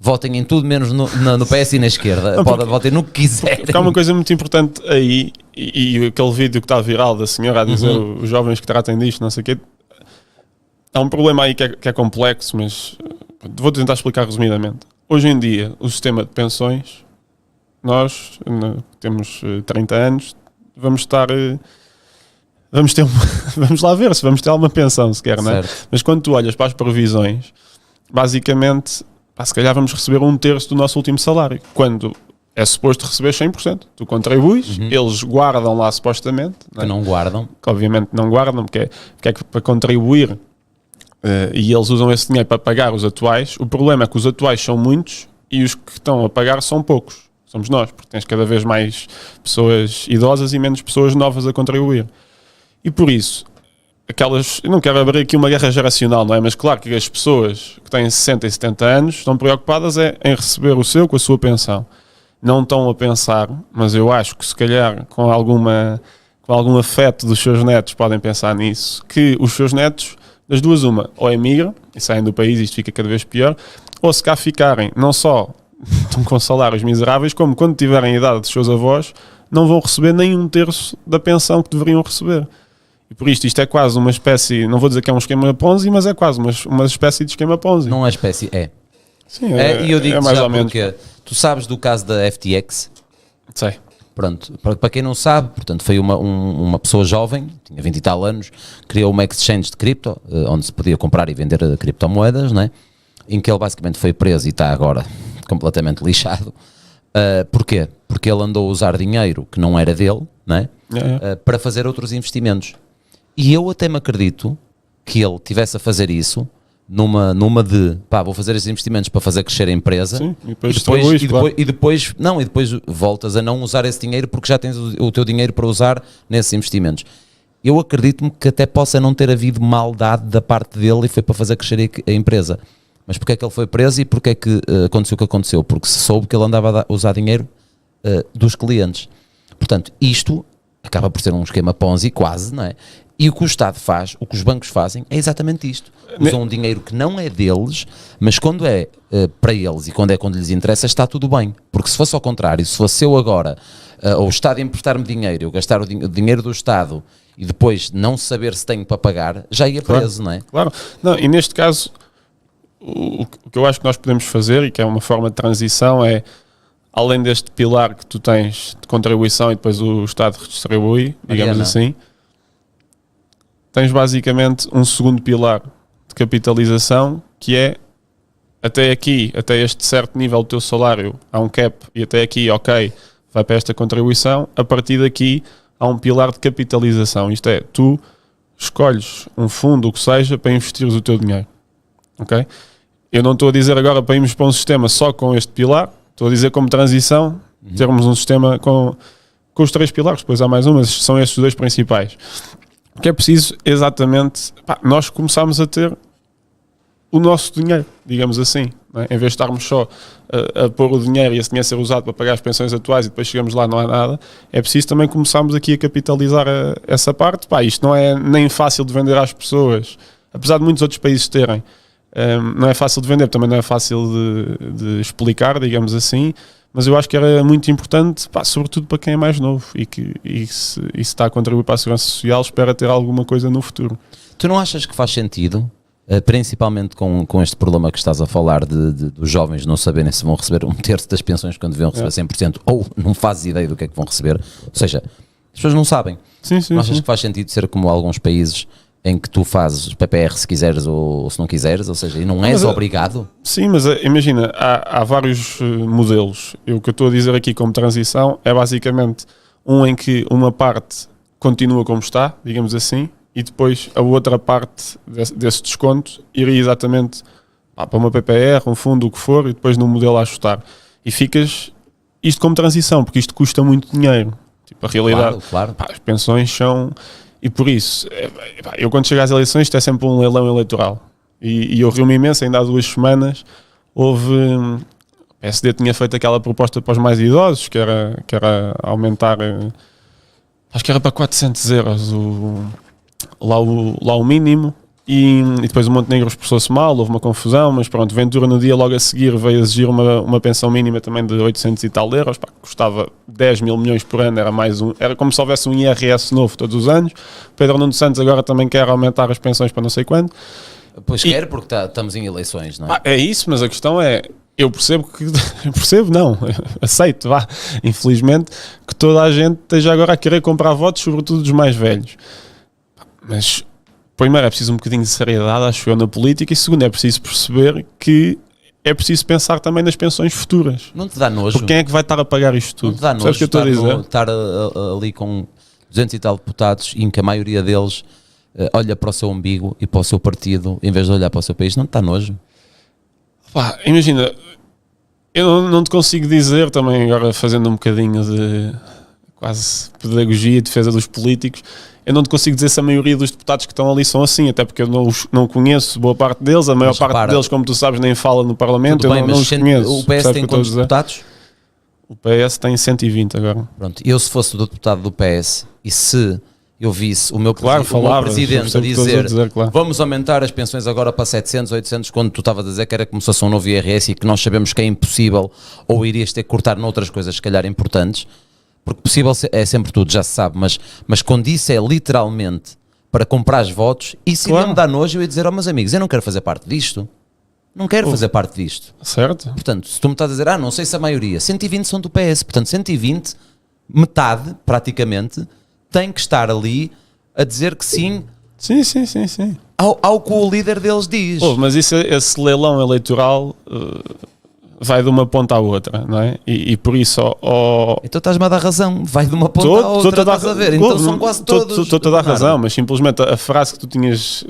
votem em tudo menos no PS e na esquerda. Não, Votem no que quiserem. Porque há uma coisa muito importante aí, e aquele vídeo que está viral da senhora a dizer os jovens que tratem disto, não sei o quê. Há um problema aí que é complexo, mas vou tentar explicar resumidamente. Hoje em dia, o sistema de pensões, nós temos 30 anos, vamos lá ver se vamos ter alguma pensão sequer, não é? Mas quando tu olhas para as previsões, basicamente, se calhar vamos receber 1/3 do nosso último salário, quando é suposto receber 100%. Tu contribuis, eles guardam lá supostamente. Que não guardam. Que obviamente não guardam, porque é que para contribuir e eles usam esse dinheiro para pagar os atuais. O problema é que os atuais são muitos e os que estão a pagar são poucos. Somos nós, porque tens cada vez mais pessoas idosas e menos pessoas novas a contribuir. E por isso, eu não quero abrir aqui uma guerra geracional, não é? Mas claro que as pessoas que têm 60 e 70 anos estão preocupadas em receber o seu com a sua pensão. Não estão a pensar, mas eu acho que se calhar com algum afeto dos seus netos podem pensar nisso, que os seus netos, das duas uma, ou emigram e saem do país, isto fica cada vez pior, ou se cá ficarem, não só estão com salários miseráveis, como quando tiverem a idade dos seus avós, não vão receber nem 1/3 da pensão que deveriam receber. E por isto é quase uma espécie, não vou dizer que é um esquema Ponzi, mas é quase uma espécie de esquema Ponzi. Não é espécie, é. Sim, e eu digo mais já ou menos. porque tu sabes do caso da FTX? Sei. Pronto, para quem não sabe, portanto, foi uma pessoa jovem, tinha 20 e tal anos, criou uma exchange de cripto, onde se podia comprar e vender criptomoedas, né? Em que ele basicamente foi preso e está agora completamente lixado. Porquê? Porque ele andou a usar dinheiro que não era dele, né? Para fazer outros investimentos. E eu até me acredito que ele tivesse a fazer isso numa de, vou fazer esses investimentos para fazer crescer a empresa. Sim, e depois voltas a não usar esse dinheiro porque já tens o teu dinheiro para usar nesses investimentos. Eu acredito-me que até possa não ter havido maldade da parte dele e foi para fazer crescer a empresa. Mas porque é que ele foi preso e porque é que aconteceu o que aconteceu? Porque se soube que ele andava a usar dinheiro dos clientes. Portanto, isto acaba por ser um esquema Ponzi quase, não é? E o que o Estado faz, o que os bancos fazem, é exatamente isto. Usam um dinheiro que não é deles, mas quando é para eles e quando lhes interessa, está tudo bem. Porque se fosse ao contrário, se fosse eu agora, ou o Estado emprestar-me dinheiro, eu gastar o dinheiro do Estado e depois não saber se tenho para pagar, já ia preso, não é? Claro. Não, e neste caso, o que eu acho que nós podemos fazer, e que é uma forma de transição, é, além deste pilar que tu tens de contribuição e depois o Estado redistribui, digamos assim, tens basicamente um segundo pilar de capitalização, que é até aqui, até este certo nível do teu salário, há um cap, e até aqui, ok, vai para esta contribuição. A partir daqui há um pilar de capitalização, isto é, tu escolhes um fundo, o que seja, para investires o teu dinheiro, ok? Eu não estou a dizer agora para irmos para um sistema só com este pilar, estou a dizer como transição, termos um sistema com os 3 pilares, depois há mais um, mas são estes os 2 principais. O que é preciso exatamente, nós começamos a ter o nosso dinheiro, digamos assim, não é? Em vez de estarmos só a pôr o dinheiro e esse dinheiro ser usado para pagar as pensões atuais e depois chegamos lá não há nada, é preciso também começarmos aqui a capitalizar essa parte. Isto não é nem fácil de vender às pessoas, apesar de muitos outros países terem, não é fácil de vender, também não é fácil de explicar, digamos assim, mas eu acho que era muito importante, sobretudo para quem é mais novo e se está a contribuir para a segurança social, espera ter alguma coisa no futuro. Tu não achas que faz sentido, principalmente com este problema que estás a falar dos jovens não saberem se vão receber 1/3 das pensões quando deviam receber 100%, ou não fazes ideia do que é que vão receber, ou seja, as pessoas não sabem. Sim, não achas que faz sentido ser como alguns países em que tu fazes PPR se quiseres ou se não quiseres, ou seja, e não és obrigado? Sim, mas imagina, há vários modelos. O que eu estou a dizer aqui como transição é basicamente um em que uma parte continua como está, digamos assim, e depois a outra parte desse desconto iria exatamente para uma PPR, um fundo, o que for, e depois no modelo a ajustar. E ficas isto como transição, porque isto custa muito dinheiro. Tipo, a realidade, claro. As pensões são... E por isso, eu quando chego às eleições, isto é sempre um leilão eleitoral. E eu rio-me imenso, ainda há 2 semanas, houve... O PSD tinha feito aquela proposta para os mais idosos, que era aumentar... Acho que era para 400 euros lá o mínimo, e depois o Montenegro expressou-se mal, houve uma confusão, mas pronto, Ventura no dia logo a seguir veio exigir uma pensão mínima também de 800 e tal euros, pá, custava 10 mil milhões por ano, era como se houvesse um IRS novo todos os anos. Pedro Nuno Santos agora também quer aumentar as pensões para não sei quando. Pois quer, porque estamos em eleições, não é? É isso, mas a questão é, eu percebo não, aceito, infelizmente, que toda a gente esteja agora a querer comprar votos, sobretudo dos mais velhos. Mas, primeiro, é preciso um bocadinho de seriedade, acho eu, na política, e segundo, é preciso perceber que é preciso pensar também nas pensões futuras. Não te dá nojo? Porque quem é que vai estar a pagar isto tudo? Não te dá nojo? Sabes o que eu estou a dizer? Estar ali com 200 e tal deputados, em que a maioria deles olha para o seu umbigo e para o seu partido, em vez de olhar para o seu país. Não te dá nojo? Imagina, eu não te consigo dizer, também agora fazendo um bocadinho de quase pedagogia e defesa dos políticos, eu não te consigo dizer se a maioria dos deputados que estão ali são assim, até porque eu não conheço boa parte deles, a maior parte deles, como tu sabes, nem fala no Parlamento, eu não os conheço. O PS tem quantos deputados? O PS tem 120 agora. Pronto, eu se fosse o deputado do PS e se eu visse o meu presidente a dizer claro, vamos aumentar as pensões agora para 700, 800, quando tu estavas a dizer que era como se fosse um novo IRS e que nós sabemos que é impossível, ou irias ter que cortar noutras coisas se calhar importantes, porque possível é sempre tudo, já se sabe, mas quando isso é literalmente para comprar os votos, isso iria me dar nojo. Eu ia dizer, meus amigos, eu não quero fazer parte disto. Não quero fazer parte disto. Certo. Portanto, se tu me estás a dizer, não sei se a maioria, 120 são do PS, portanto 120, metade praticamente, tem que estar ali a dizer que sim. Sim. Ao que o líder deles diz. Mas esse leilão eleitoral vai de uma ponta à outra, não é? E por isso... Então estás-me a dar razão, vai de uma ponta à outra, estás a ver? Então são quase todos. Estou-te a dar razão, mas simplesmente a frase que tu tinhas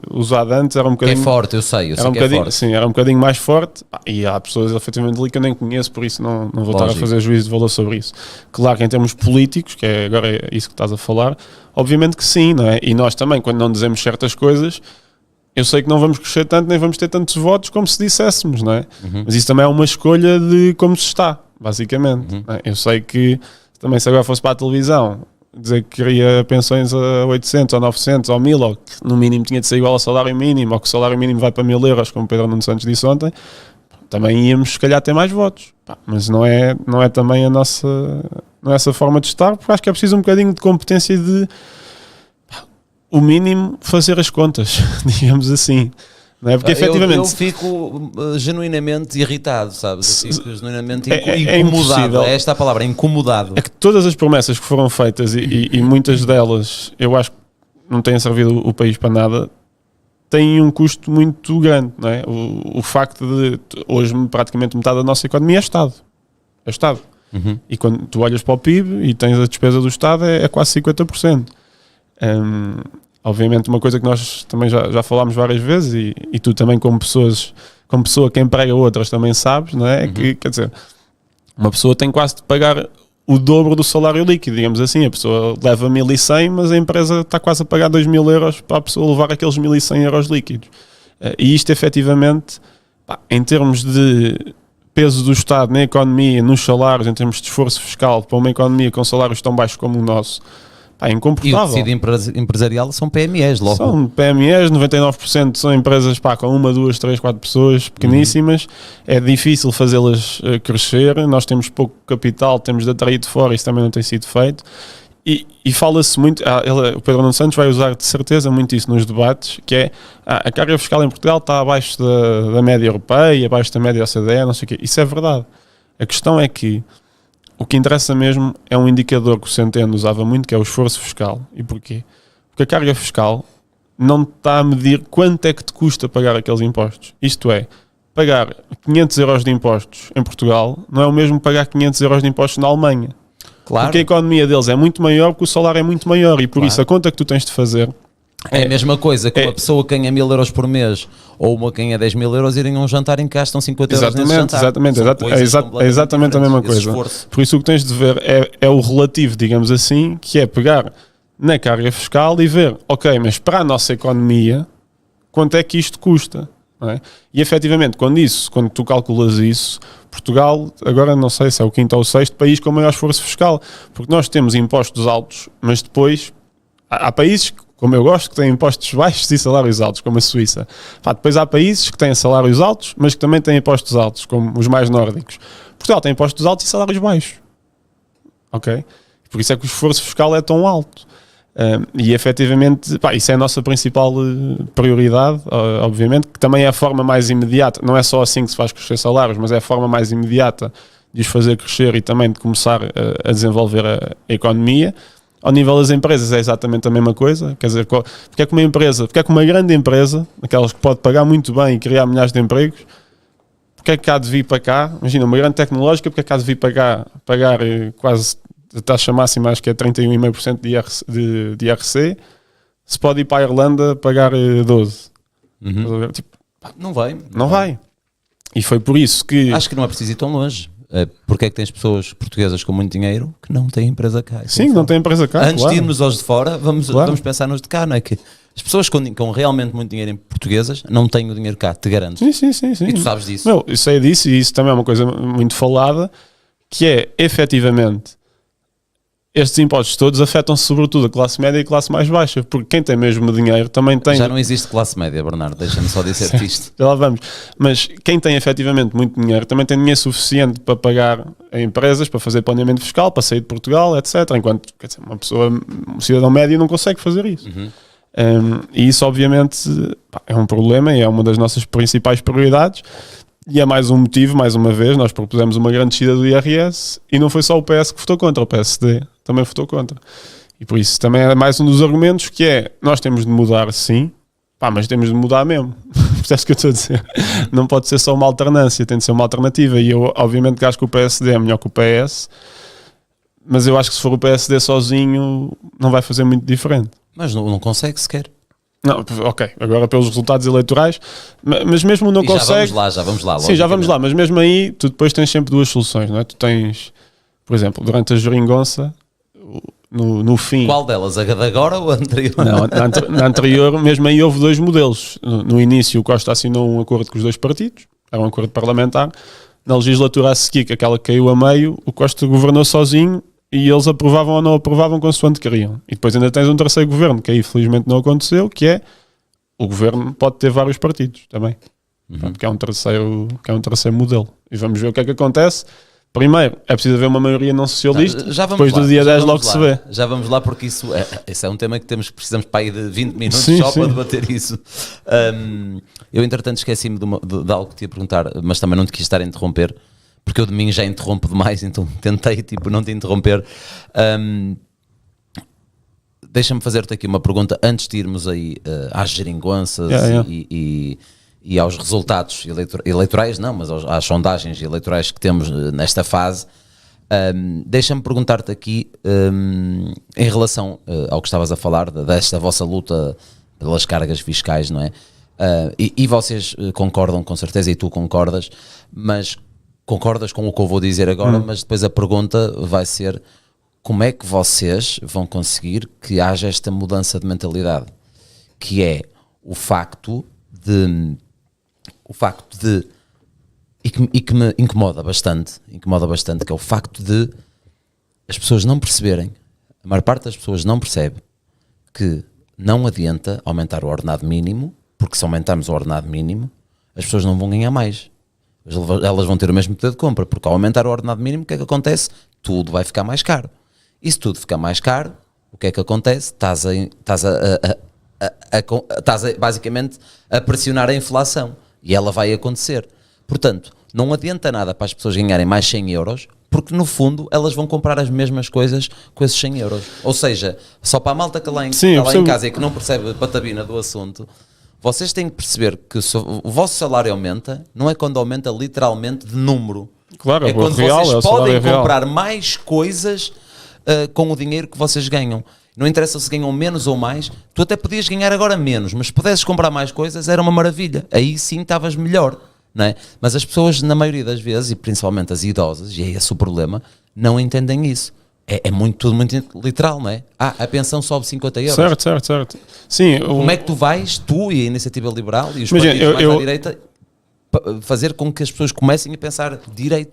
usado antes era um bocadinho... É forte, eu sei que é forte. Sim, era um bocadinho mais forte, e há pessoas efetivamente ali que eu nem conheço, por isso não vou estar a fazer juízo de valor sobre isso. Claro que em termos políticos, que é agora isso que estás a falar, obviamente que sim, não é? E nós também, quando não dizemos certas coisas... Eu sei que não vamos crescer tanto, nem vamos ter tantos votos como se disséssemos, não é? Mas isso também é uma escolha de como se está, basicamente. Não é? Eu sei que também se agora fosse para a televisão dizer que queria pensões a 800 ou 900 ou 1000, ou que no mínimo tinha de ser igual ao salário mínimo, ou que o salário mínimo vai para 1000 euros, como Pedro Nuno Santos disse ontem, também íamos se calhar ter mais votos. Mas não é também não é essa forma de estar, porque acho que é preciso um bocadinho de competência de... o mínimo fazer as contas, digamos assim, não é? Porque efetivamente eu fico genuinamente irritado, sabes? Eu fico genuinamente incomodado. Impossível. É esta a palavra, incomodado. É que todas as promessas que foram feitas e muitas delas eu acho que não têm servido o país para nada, têm um custo muito grande, não é? O facto de hoje praticamente metade da nossa economia é Estado. E quando tu olhas para o PIB e tens a despesa do Estado é quase 50%. Obviamente uma coisa que nós também já falámos várias vezes e tu também como pessoa que emprega outras também sabes, não é? Que, quer dizer, uma pessoa tem quase de pagar o dobro do salário líquido, digamos assim. A pessoa leva 1100, mas a empresa está quase a pagar 2000 euros para a pessoa levar aqueles 1100 euros líquidos. E isto efetivamente, em termos de peso do Estado na economia, nos salários, em termos de esforço fiscal para uma economia com salários tão baixos como o nosso, é incomportável. E o tecido empresarial são PMEs, logo. São PMEs, 99% são empresas com 1, 2, 3, 4 pessoas pequeníssimas. É difícil fazê-las crescer. Nós temos pouco capital, temos de atrair de fora, isso também não tem sido feito. E fala-se muito, o Pedro Nuno Santos vai usar de certeza muito isso nos debates, que é a carga fiscal em Portugal está abaixo da média europeia, abaixo da média OCDE, não sei o quê. Isso é verdade. A questão é que o que interessa mesmo é um indicador que o Centeno usava muito, que é o esforço fiscal. E porquê? Porque a carga fiscal não está a medir quanto é que te custa pagar aqueles impostos. Isto é, pagar 500 euros de impostos em Portugal não é o mesmo que pagar 500 euros de impostos na Alemanha. Claro. Porque a economia deles é muito maior, porque o salário é muito maior e por isso a conta que tu tens de fazer... É a mesma coisa que uma pessoa que ganha 1000 euros por mês ou uma que ganha 10 mil euros irem a um jantar em que gastam 50 euros nesse jantar. É exatamente a mesma coisa. Por isso o que tens de ver é o relativo, digamos assim, que é pegar na carga fiscal e ver, ok, mas para a nossa economia, quanto é que isto custa? Não é? E efetivamente, quando tu calculas isso, Portugal, agora não sei se é o 5º ou o 6º país com maior esforço fiscal, porque nós temos impostos altos, mas depois há países como eu gosto, que têm impostos baixos e salários altos, como a Suíça. Pá, depois há países que têm salários altos, mas que também têm impostos altos, como os mais nórdicos. Portugal tem impostos altos e salários baixos. Ok? Por isso é que o esforço fiscal é tão alto. E efetivamente, pá, isso é a nossa principal prioridade, obviamente, que também é a forma mais imediata, não é só assim que se faz crescer salários, mas é a forma mais imediata de os fazer crescer e também de começar a desenvolver a economia. Ao nível das empresas é exatamente a mesma coisa, quer dizer, porque é que uma empresa, porque é que uma grande empresa, aquelas que pode pagar muito bem e criar milhares de empregos, porque é que há de vir para cá, imagina, uma grande tecnológica, porque é que há de vir para cá pagar quase a taxa máxima, acho que é 31,5% de IRC, se pode ir para a Irlanda pagar 12%. Tipo, Não vai. não vai. E foi por isso que... Acho que não é preciso ir tão longe. Porque é que tens pessoas portuguesas com muito dinheiro que não têm empresa cá? Sim, não têm empresa cá, Antes de irmos aos de fora, vamos pensar nos de cá, não é? Que as pessoas com realmente muito dinheiro em portuguesas não têm o dinheiro cá, te garanto. Sim. E tu sabes disso. Eu sei disso, e isso também é uma coisa muito falada, que é, efetivamente, estes impostos todos afetam sobretudo a classe média e a classe mais baixa, porque quem tem mesmo dinheiro também tem... Já não existe classe média, Bernardo, deixa-me só dizer-te isto. Já lá vamos. Mas quem tem efetivamente muito dinheiro também tem dinheiro suficiente para pagar a empresas, para fazer planeamento fiscal, para sair de Portugal, etc. Enquanto, quer dizer, um cidadão médio não consegue fazer isso. E isso obviamente é um problema e é uma das nossas principais prioridades. E é mais um motivo, mais uma vez, nós propusemos uma grande descida do IRS e não foi só o PS que votou contra, o PSD também votou contra. E por isso também é mais um dos argumentos que é, nós temos de mudar sim, mas temos de mudar mesmo. Percebes o que eu estou a dizer? Não pode ser só uma alternância, tem de ser uma alternativa. E eu obviamente que acho que o PSD é melhor que o PS, mas eu acho que se for o PSD sozinho não vai fazer muito diferente. Mas não consegue sequer. Não, ok, agora pelos resultados eleitorais, mas mesmo não consegue... Já vamos lá. Sim, já vamos lá, mas mesmo aí tu depois tens sempre duas soluções, não é? Tu tens, por exemplo, durante a geringonça, no fim... Qual delas? A de agora ou a anterior? Não, na anterior, mesmo aí houve dois modelos. No início o Costa assinou um acordo com os dois partidos, era um acordo parlamentar. Na legislatura a seguir, que aquela que caiu a meio, o Costa governou sozinho e eles aprovavam ou não aprovavam consoante queriam. E depois ainda tens um terceiro governo, que aí felizmente não aconteceu, que é o governo pode ter vários partidos também. Portanto, que é um terceiro modelo. E vamos ver o que é que acontece. Primeiro, é preciso haver uma maioria não socialista, depois do dia 10 logo se vê. Já vamos lá, porque isso é um tema que precisamos para aí de 20 minutos só para debater isso. Eu, entretanto, esqueci-me de algo que te ia perguntar, mas também não te quis estar a interromper, porque eu de mim já interrompo demais, então tentei não te interromper. Deixa-me fazer-te aqui uma pergunta antes de irmos aí às geringonças e aos resultados eleitorais, não, mas às sondagens eleitorais que temos nesta fase. Deixa-me perguntar-te aqui em relação ao que estavas a falar, desta vossa luta pelas cargas fiscais, não é? E vocês concordam com certeza, e tu concordas, mas concordas com o que eu vou dizer agora, mas depois a pergunta vai ser: como é que vocês vão conseguir que haja esta mudança de mentalidade? Que é o facto de e que me incomoda bastante, que é o facto de as pessoas não perceberem, a maior parte das pessoas não percebe que não adianta aumentar o ordenado mínimo, porque se aumentarmos o ordenado mínimo, as pessoas não vão ganhar mais. Elas vão ter o mesmo poder de compra, porque ao aumentar o ordenado mínimo, o que é que acontece? Tudo vai ficar mais caro. E se tudo ficar mais caro, o que é que acontece? Estás basicamente a pressionar a inflação, e ela vai acontecer. Portanto, não adianta nada para as pessoas ganharem mais 100 euros, porque no fundo elas vão comprar as mesmas coisas com esses 100 euros. Ou seja, só para a malta que está lá em casa e que não percebe patabina do assunto, vocês têm que perceber que se o vosso salário aumenta, não é quando aumenta literalmente de número. Claro, é quando vocês podem comprar mais coisas com o dinheiro que vocês ganham. Não interessa se ganham menos ou mais, tu até podias ganhar agora menos, mas se pudesses comprar mais coisas era uma maravilha. Aí sim estavas melhor, não é? Mas as pessoas, na maioria das vezes, e principalmente as idosas, e é esse o problema, não entendem isso. É tudo muito literal, não é? A pensão sobe 50 euros. Certo. Sim, como é que tu vais, tu e a Iniciativa Liberal e os partidos mais à direita, fazer com que as pessoas comecem a pensar direito?